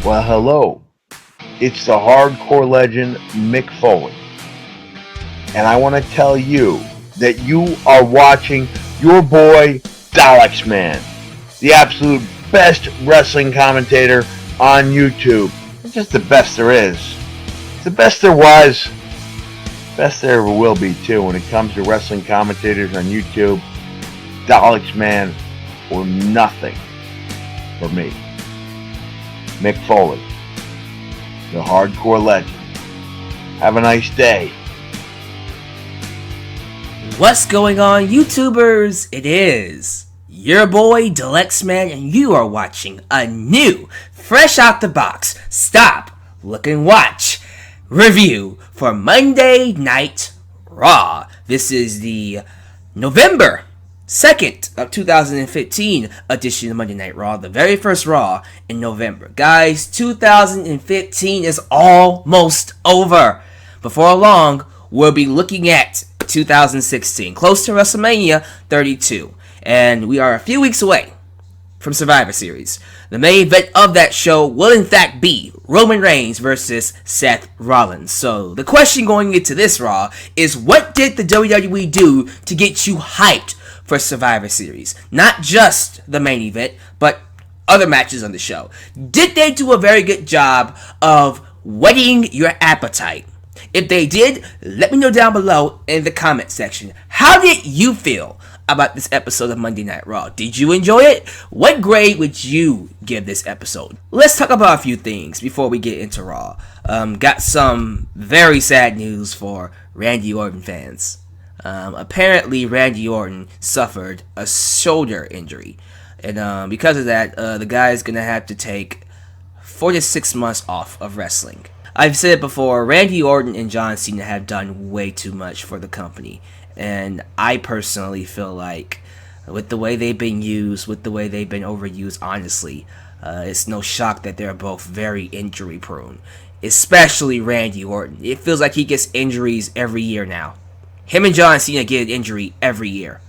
Well, hello. It's the hardcore legend Mick Foley. And I want to tell you that you are watching your boy Alyx, man. The absolute best wrestling commentator on YouTube. It's just the best there is. It's the best there was. Best there ever will be, too, when it comes to wrestling commentators on YouTube. Alyx, man, or nothing for me. Mick Foley, the hardcore legend. Have a nice day. What's going on, YouTubers? It is your boy Alyx, man, and you are watching a new, fresh out the box, stop, look and watch review for Monday Night Raw. This is the November 2nd of 2015 edition of Monday Night Raw, the very first Raw in November. Guys, 2015 is almost over. Before long, we'll be looking at 2016, close to WrestleMania 32, and we are a few weeks away from Survivor Series. The main event of that show will in fact be Roman Reigns versus Seth Rollins. So the question going into this Raw is, what did the WWE do to get you hyped for Survivor Series? Not just the main event, but other matches on the show. Did they do a very good job of whetting your appetite? If they did, let me know down below in the comment section. How did you feel about this episode of Monday Night Raw? Did you enjoy it? What grade would you give this episode? Let's talk about a few things before we get into Raw. Got some very sad news for Randy Orton fans. Apparently Randy Orton suffered a shoulder injury, and because of that, the guy is gonna have to take 4 to 6 months off of wrestling. I've said it before, Randy Orton and John Cena have done way too much for the company, and I personally feel like with the way they've been used, with the way they've been overused, honestly, it's no shock that they're both very injury prone, especially Randy Orton. It feels like he gets injuries every year now. Him and John Cena get an injury every year.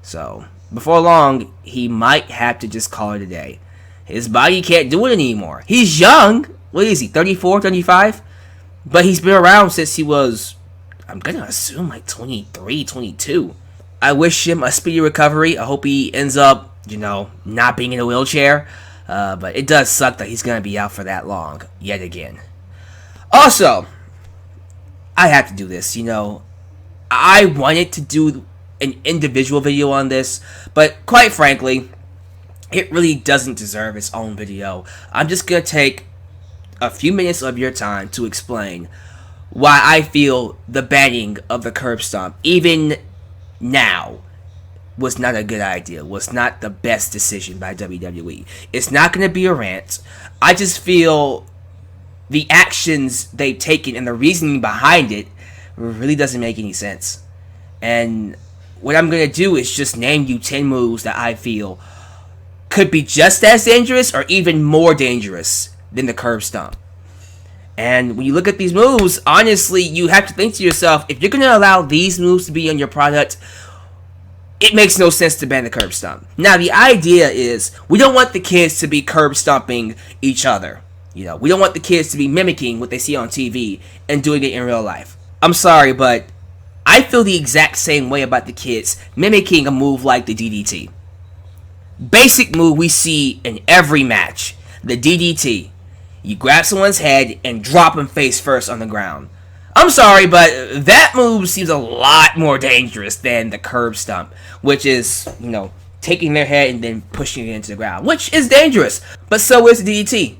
So, before long, he might have to just call it a day. His body can't do it anymore. He's young. What is he, 34, 35? But he's been around since he was, I'm gonna assume, like 23, 22. I wish him a speedy recovery. I hope he ends up, not being in a wheelchair. But it does suck that he's gonna be out for that long, yet again. Also, I have to do this, I wanted to do an individual video on this, but quite frankly, it really doesn't deserve its own video. I'm just going to take a few minutes of your time to explain why I feel the banning of the Curb Stomp, even now, was not a good idea, was not the best decision by WWE. It's not going to be a rant. I just feel the actions they've taken and the reasoning behind it really doesn't make any sense. And what I'm going to do is just name you 10 moves that I feel could be just as dangerous or even more dangerous than the Curb Stomp. And when you look at these moves, honestly, you have to think to yourself, if you're going to allow these moves to be on your product, it makes no sense to ban the Curb Stomp. Now, the idea is we don't want the kids to be curb stomping each other. We don't want the kids to be mimicking what they see on TV and doing it in real life. I'm sorry, but I feel the exact same way about the kids mimicking a move like the DDT. Basic move we see in every match, the DDT. You grab someone's head and drop them face first on the ground. I'm sorry, but that move seems a lot more dangerous than the Curb Stomp, which is, taking their head and then pushing it into the ground, which is dangerous. But so is the DDT.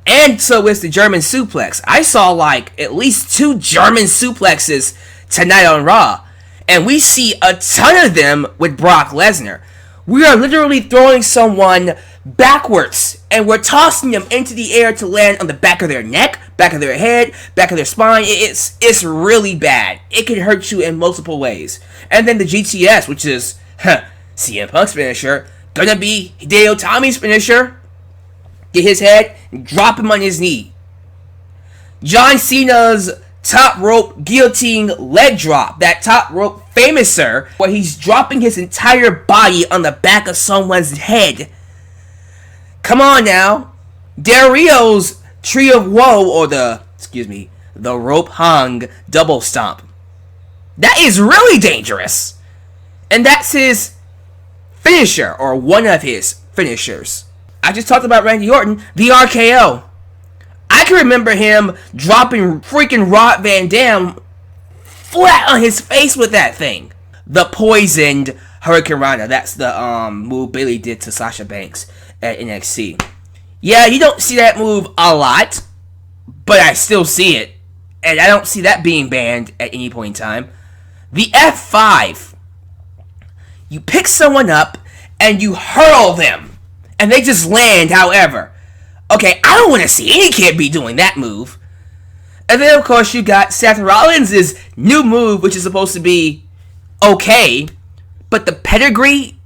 And so is the German suplex. I saw at least 2 German suplexes tonight on Raw. And we see a ton of them with Brock Lesnar. We are literally throwing someone backwards. And we're tossing them into the air to land on the back of their neck, back of their head, back of their spine. It's really bad. It can hurt you in multiple ways. And then the GTS, which is CM Punk's finisher, gonna be Hideo Itami's finisher. Get his head, drop him on his knee. John Cena's top rope guillotine leg drop, that top rope famouser, where he's dropping his entire body on the back of someone's head. Come on now. Del Rio's Tree of Woe, or the rope hung double stomp. That is really dangerous. And that's his finisher, or one of his finishers. I just talked about Randy Orton, the RKO. I can remember him dropping freaking Rob Van Dam flat on his face with that thing. The poisoned Hurricane Rana. That's the move Bayley did to Sasha Banks at NXT. Yeah, you don't see that move a lot, but I still see it. And I don't see that being banned at any point in time. The F5. You pick someone up and you hurl them. And they just land however. Okay, I don't want to see any kid be doing that move. And then, of course, you got Seth Rollins' new move, which is supposed to be okay. But the pedigree,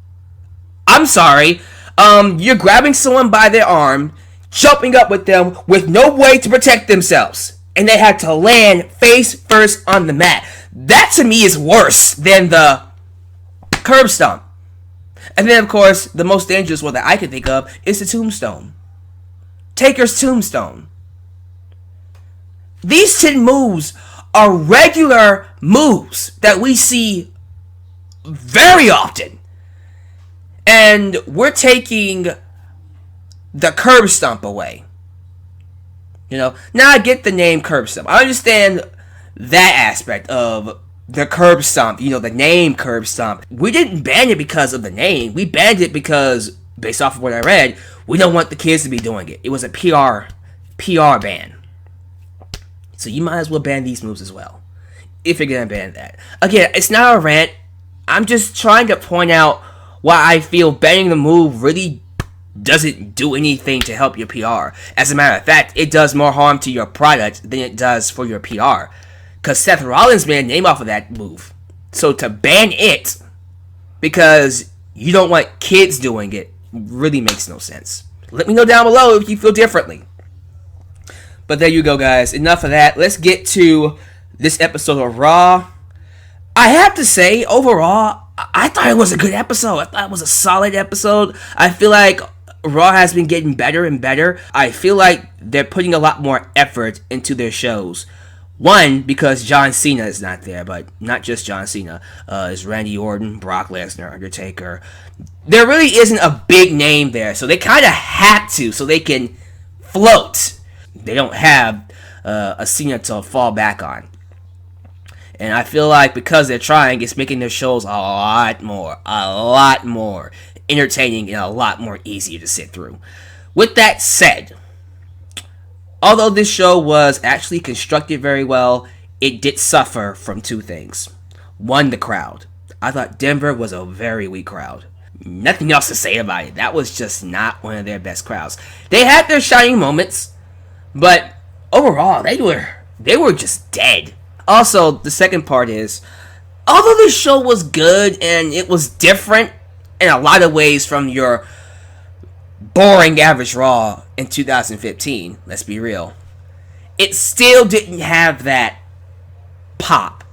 I'm sorry. You're grabbing someone by their arm, jumping up with them with no way to protect themselves. And they had to land face first on the mat. That, to me, is worse than the curb stomp. And then, of course, the most dangerous one that I can think of is the tombstone. Taker's tombstone. These 10 moves are regular moves that we see very often. And we're taking the curb stomp away. You know, now I get the name curb stomp. I understand that aspect of the curb stomp, you know, the name curb stomp. We didn't ban it because of the name. We banned it because, based off of what I read, we don't want the kids to be doing it. It was a PR ban. So you might as well ban these moves as well, if you're going to ban that. Again, it's not a rant. I'm just trying to point out why I feel banning the move really doesn't do anything to help your PR. As a matter of fact, it does more harm to your product than it does for your PR. Because Seth Rollins made a name off of that move. So to ban it because you don't want kids doing it really makes no sense. Let me know down below if you feel differently. But there you go, guys. Enough of that. Let's get to this episode of Raw. I have to say, overall, I thought it was a good episode. I thought it was a solid episode. I feel like Raw has been getting better and better. I feel like they're putting a lot more effort into their shows. One, because John Cena is not there, but not just John Cena. It's Randy Orton, Brock Lesnar, Undertaker. There really isn't a big name there, so they kind of had to, so they can float. They don't have a Cena to fall back on. And I feel like because they're trying, it's making their shows a lot more entertaining and a lot more easier to sit through. With that said, although this show was actually constructed very well, it did suffer from two things. One, the crowd. I thought Denver was a very weak crowd. Nothing else to say about it. That was just not one of their best crowds. They had their shining moments, but overall, they were just dead. Also, the second part is, although this show was good and it was different in a lot of ways from your boring average Raw in 2015, let's be real, it still didn't have that pop.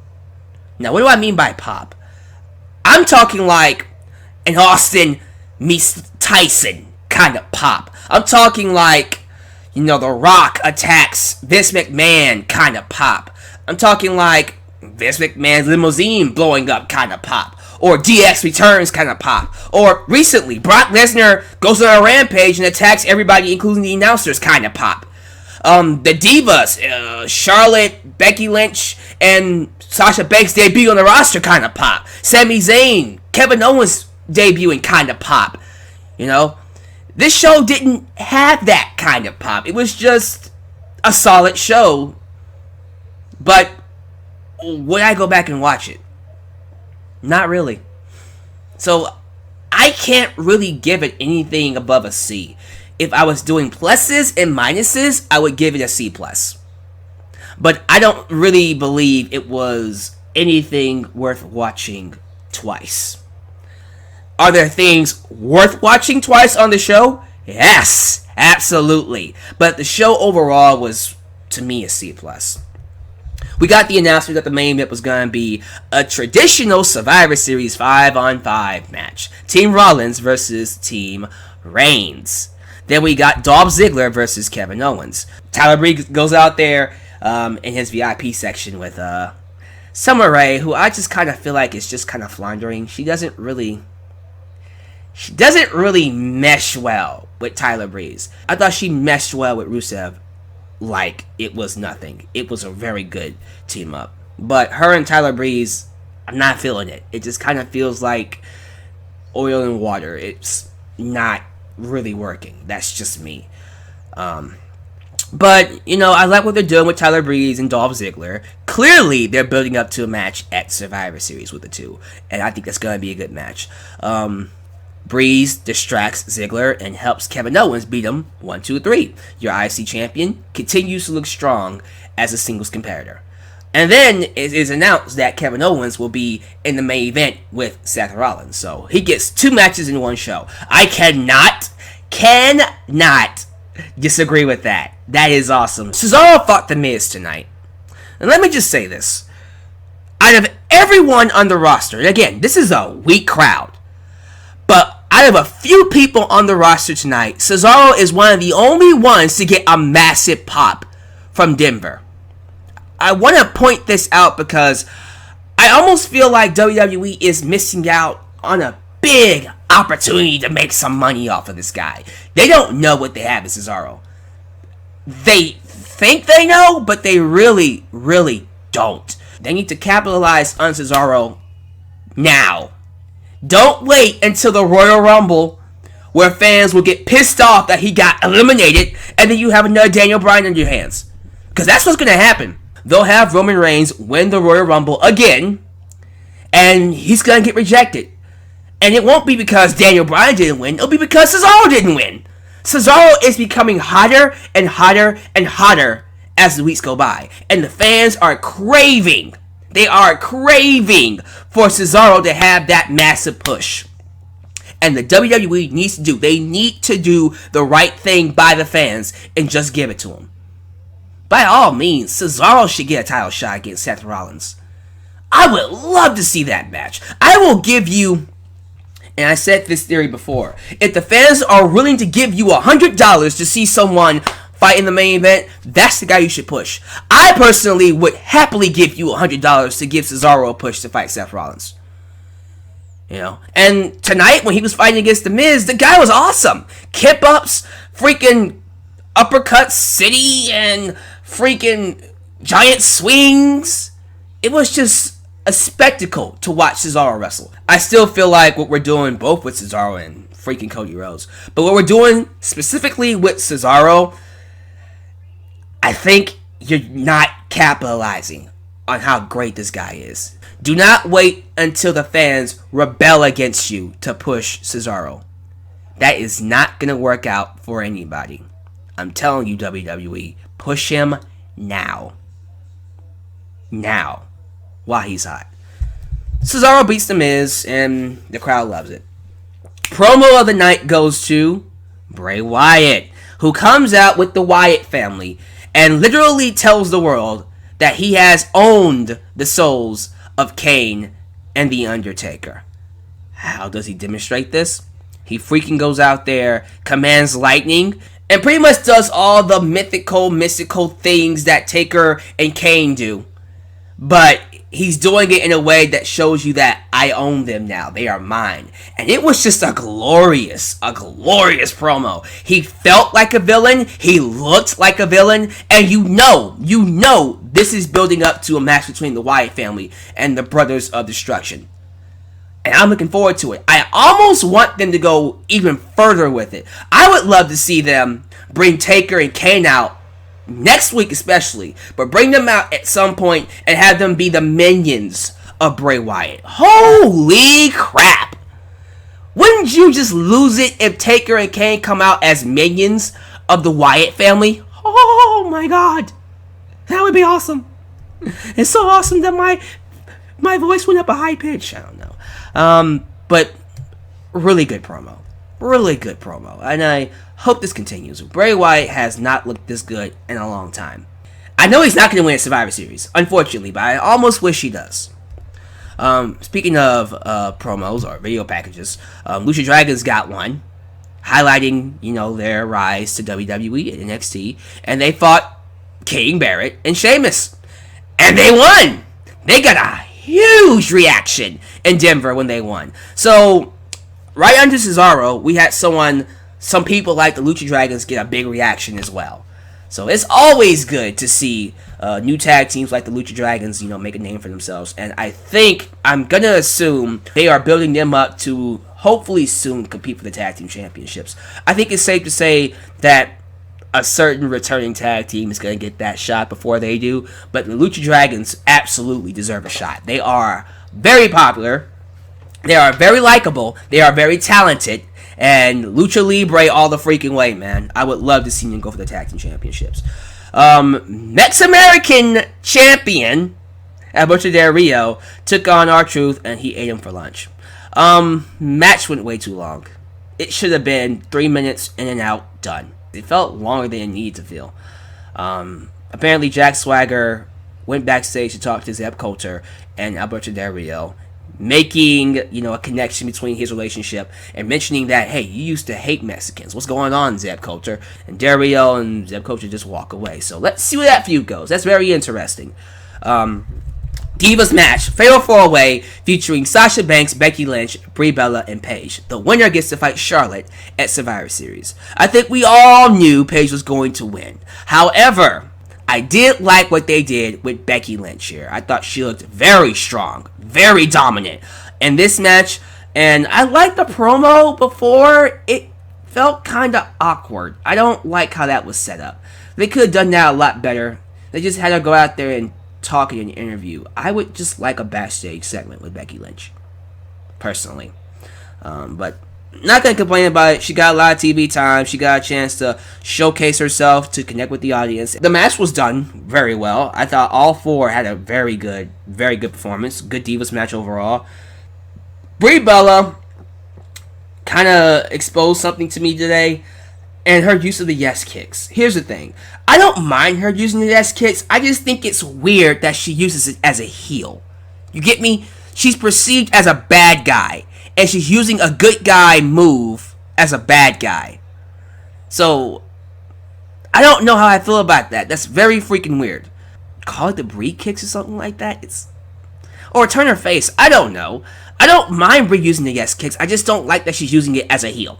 Now, what do I mean by pop? I'm talking like an Austin meets Tyson kind of pop. I'm talking like, you know, The Rock attacks Vince McMahon kind of pop. I'm talking like Vince McMahon's limousine blowing up kind of pop. Or DX returns kind of pop. Or recently, Brock Lesnar goes on a rampage and attacks everybody, including the announcers, kind of pop. The Divas, Charlotte, Becky Lynch, and Sasha Banks debut on the roster kind of pop. Sami Zayn, Kevin Owens debuting kind of pop. You know? This show didn't have that kind of pop. It was just a solid show. But would I go back and watch it? Not really. So I can't really give it anything above a C. If I was doing pluses and minuses, I would give it a C+. But I don't really believe it was anything worth watching twice. Are there things worth watching twice on the show? Yes, absolutely. But the show overall was, to me, a C+. We got the announcement that the main event was going to be a traditional Survivor Series 5-on-5 match. Team Rollins versus Team Reigns. Then we got Dolph Ziggler versus Kevin Owens. Tyler Breeze goes out there in his VIP section with Summer Rae, who I just kind of feel like is just kind of floundering. She doesn't really mesh well with Tyler Breeze. I thought she meshed well with Rusev like it was nothing. It was a very good team up. But her and Tyler Breeze, I'm not feeling it. It just kind of feels like oil and water. It's not really working. That's just me. But, you know, I like what they're doing with Tyler Breeze and Dolph Ziggler. Clearly, they're building up to a match at Survivor Series with the two. And I think that's going to be a good match. Breeze distracts Ziggler and helps Kevin Owens beat him 1, 2, 3. Your IC champion continues to look strong as a singles competitor. And then it is announced that Kevin Owens will be in the main event with Seth Rollins. So he gets 2 matches in one show. I cannot disagree with that. That is awesome. Cesaro fought The Miz tonight. And let me just say this. Out of everyone on the roster, and again, this is a weak crowd, but out of a few people on the roster tonight, Cesaro is one of the only ones to get a massive pop from Denver. I want to point this out because I almost feel like WWE is missing out on a big opportunity to make some money off of this guy. They don't know what they have in Cesaro. They think they know, but they really, really don't. They need to capitalize on Cesaro now. Don't wait until the Royal Rumble, where fans will get pissed off that he got eliminated, and then you have another Daniel Bryan in your hands. Because that's what's going to happen. They'll have Roman Reigns win the Royal Rumble again, and he's going to get rejected. And it won't be because Daniel Bryan didn't win, it'll be because Cesaro didn't win. Cesaro is becoming hotter and hotter and hotter as the weeks go by. And the fans are craving, they are craving for Cesaro to have that massive push. And the WWE needs to do, they need to do the right thing by the fans and just give it to them. By all means, Cesaro should get a title shot against Seth Rollins. I would love to see that match. I will give you, and I said this theory before, if the fans are willing to give you $100 to see someone fight in the main event, that's the guy you should push. I personally would happily give you $100 to give Cesaro a push to fight Seth Rollins. You know, and tonight when he was fighting against The Miz, the guy was awesome. Kip ups, freaking uppercut city, and freaking giant swings. It was just a spectacle to watch Cesaro wrestle. I still feel like what we're doing both with Cesaro and freaking Cody Rhodes, but what we're doing specifically with Cesaro, I think you're not capitalizing on how great this guy is. Do not wait until the fans rebel against you to push Cesaro. That is not going to work out for anybody. I'm telling you, WWE, push him now. Now. While he's hot. Cesaro beats The Miz, and the crowd loves it. Promo of the night goes to Bray Wyatt, who comes out with the Wyatt family and literally tells the world that he has owned the souls of Kane and The Undertaker. How does he demonstrate this? He freaking goes out there, commands lightning, and pretty much does all the mystical things that Taker and Kane do. But he's doing it in a way that shows you that I own them now. They are mine. And it was just a glorious promo. He felt like a villain. He looked like a villain. And you know, this is building up to a match between the Wyatt family and the Brothers of Destruction. And I'm looking forward to it. I almost want them to go even further with it. I would love to see them bring Taker and Kane out next week especially, but bring them out at some point and have them be the minions of Bray Wyatt. Holy crap! Wouldn't you just lose it if Taker and Kane come out as minions of the Wyatt family? Oh my god! That would be awesome. It's so awesome that my voice went up a high pitch. I don't know. But really good promo. Really good promo. And I hope this continues. Bray Wyatt has not looked this good in a long time. I know he's not going to win a Survivor Series, unfortunately, but I almost wish he does. Speaking of promos or video packages, Lucha Dragons got one. highlighting, their rise to WWE and NXT, and they fought King Barrett and Sheamus, and they won. They got a huge reaction in Denver when they won. So right under Cesaro, we had some people like the Lucha Dragons get a big reaction as well. So it's always good to see new tag teams like the Lucha Dragons, make a name for themselves. And I'm going to assume they are building them up to hopefully soon compete for the tag team championships. I think it's safe to say that a certain returning tag team is going to get that shot before they do. But the Lucha Dragons absolutely deserve a shot. They are very popular. They are very likable. They are very talented. And Lucha Libre all the freaking way, man. I would love to see them go for the tag team championships. Next American champion, Alberto Del Rio, took on R-Truth, and he ate him for lunch. Match went way too long. It should have been 3 minutes, in and out, done. It felt longer than it needed to feel. Apparently, Jack Swagger went backstage to talk to Zeb Coulter and Alberto Del Rio, making, a connection between his relationship and mentioning that, hey, you used to hate Mexicans. What's going on, Zeb Coulter? And Del Rio and Zeb Coulter just walk away. So let's see where that feud goes. That's very interesting. Divas match, Fatal 4-Way, featuring Sasha Banks, Becky Lynch, Brie Bella, and Paige. The winner gets to fight Charlotte at Survivor Series. I think we all knew Paige was going to win. However, I did like what they did with Becky Lynch here. I thought she looked very strong, very dominant in this match. And I liked the promo before. It felt kind of awkward. I don't like how that was set up. They could have done that a lot better. They just had her go out there and talk in an interview. I would just like a backstage segment with Becky Lynch, personally. But not going to complain about it. She got a lot of TV time. She got a chance to showcase herself, to connect with the audience. The match was done very well. I thought all four had a very good performance. Good Divas match overall. Brie Bella kind of exposed something to me today, and her use of the yes kicks. Here's the thing. I don't mind her using the yes kicks. I just think it's weird that she uses it as a heel. You get me? She's perceived as a bad guy, and she's using a good guy move as a bad guy. So, I don't know how I feel about that. That's very freaking weird. Call it the Brie kicks or something like that? Or turn her face. I don't know. I don't mind Brie using the yes kicks. I just don't like that she's using it as a heel.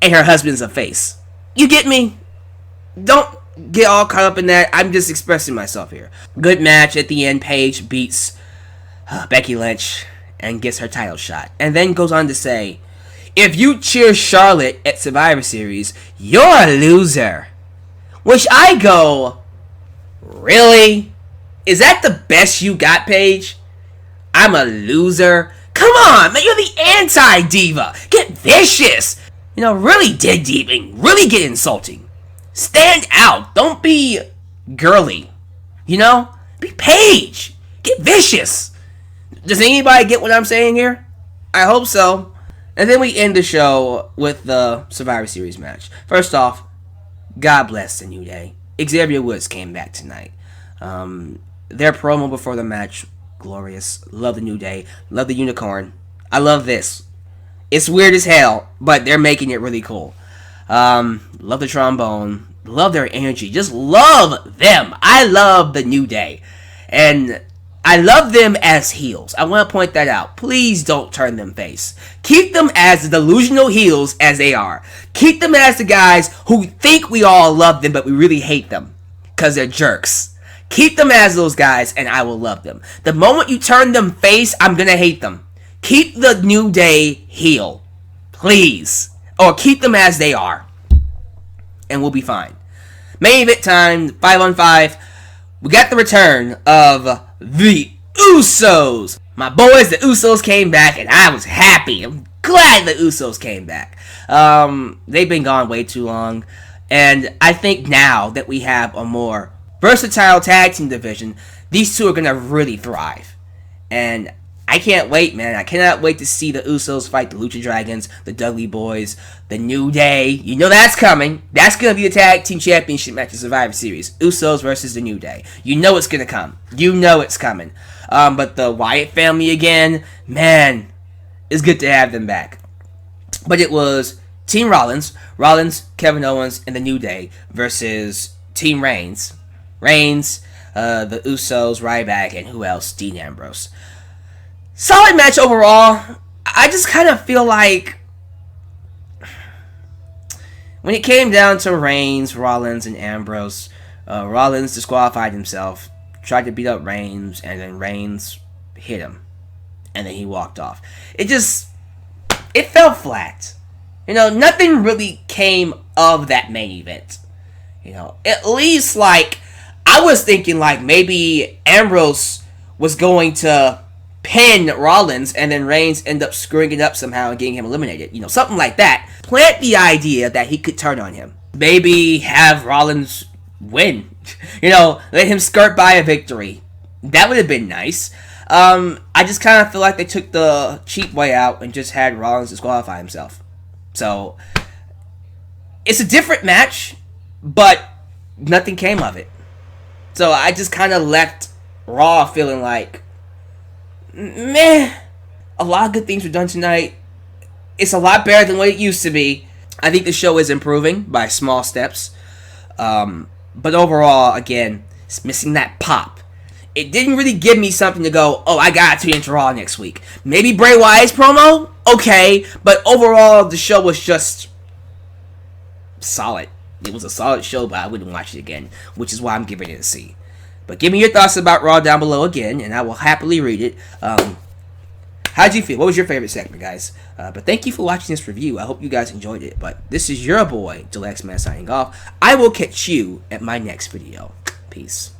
And her husband's a face. You get me? Don't get all caught up in that. I'm just expressing myself here. Good match at the end. Paige beats Becky Lynch and gets her title shot. And then goes on to say, if you cheer Charlotte at Survivor Series, you're a loser. Which I go, really? Is that the best you got, Paige? I'm a loser? Come on, man, you're the anti-diva. Get vicious. Really dig deep and really get insulting. Stand out. Don't be girly. Be Paige. Get vicious. Does anybody get what I'm saying here? I hope so. And then we end the show with the Survivor Series match. First off, God bless the New Day. Xavier Woods came back tonight. Their promo before the match, glorious. Love the New Day. Love the unicorn. I love this. It's weird as hell, but they're making it really cool. Love the trombone. Love their energy. Just love them. I love the New Day. And I love them as heels. I want to point that out. Please don't turn them face. Keep them as the delusional heels as they are. Keep them as the guys who think we all love them, but we really hate them because they're jerks. Keep them as those guys, and I will love them. The moment you turn them face, I'm going to hate them. Keep the New Day heel. Please. Or keep them as they are. And we'll be fine. Main event time, 5-on-5. We got the return of the Usos. My boys, the Usos, came back, and I was happy. I'm glad the Usos came back. They've been gone way too long. And I think now that we have a more versatile tag team division, these two are going to really thrive. And I can't wait, man. I cannot wait to see the Usos fight the Lucha Dragons, the Dudley Boys, the New Day. You know that's coming. That's going to be the Tag Team Championship match of Survivor Series. Usos versus the New Day. You know it's going to come. You know it's coming. But the Wyatt family again, man, it's good to have them back. But it was Team Rollins, Kevin Owens, and the New Day versus Team Reigns, the Usos, Ryback, and who else? Dean Ambrose. Solid match overall. I just kind of feel like when it came down to Reigns, Rollins, and Ambrose, Rollins disqualified himself, tried to beat up Reigns, and then Reigns hit him, and then he walked off. It fell flat. Nothing really came of that main event. At least, I was thinking, maybe Ambrose was going to pin Rollins, and then Reigns end up screwing it up somehow and getting him eliminated. Something like that. Plant the idea that he could turn on him. Maybe have Rollins win. Let him skirt by a victory. That would have been nice. I just kind of feel like they took the cheap way out and just had Rollins disqualify himself. So, it's a different match, but nothing came of it. So, I just kind of left Raw feeling like, meh. A lot of good things were done tonight. It's a lot better than what it used to be. I think the show is improving by small steps. But overall, again, it's missing that pop. It didn't really give me something to go, oh, I got to tune into Raw next week. Maybe Bray Wyatt's promo? Okay. But overall, the show was just solid. It was a solid show, but I wouldn't watch it again, which is why I'm giving it a C. But give me your thoughts about Raw down below again, and I will happily read it. How'd you feel? What was your favorite segment, guys? But thank you for watching this review. I hope you guys enjoyed it. But this is your boy, Deluxe Man, signing off. I will catch you at my next video. Peace.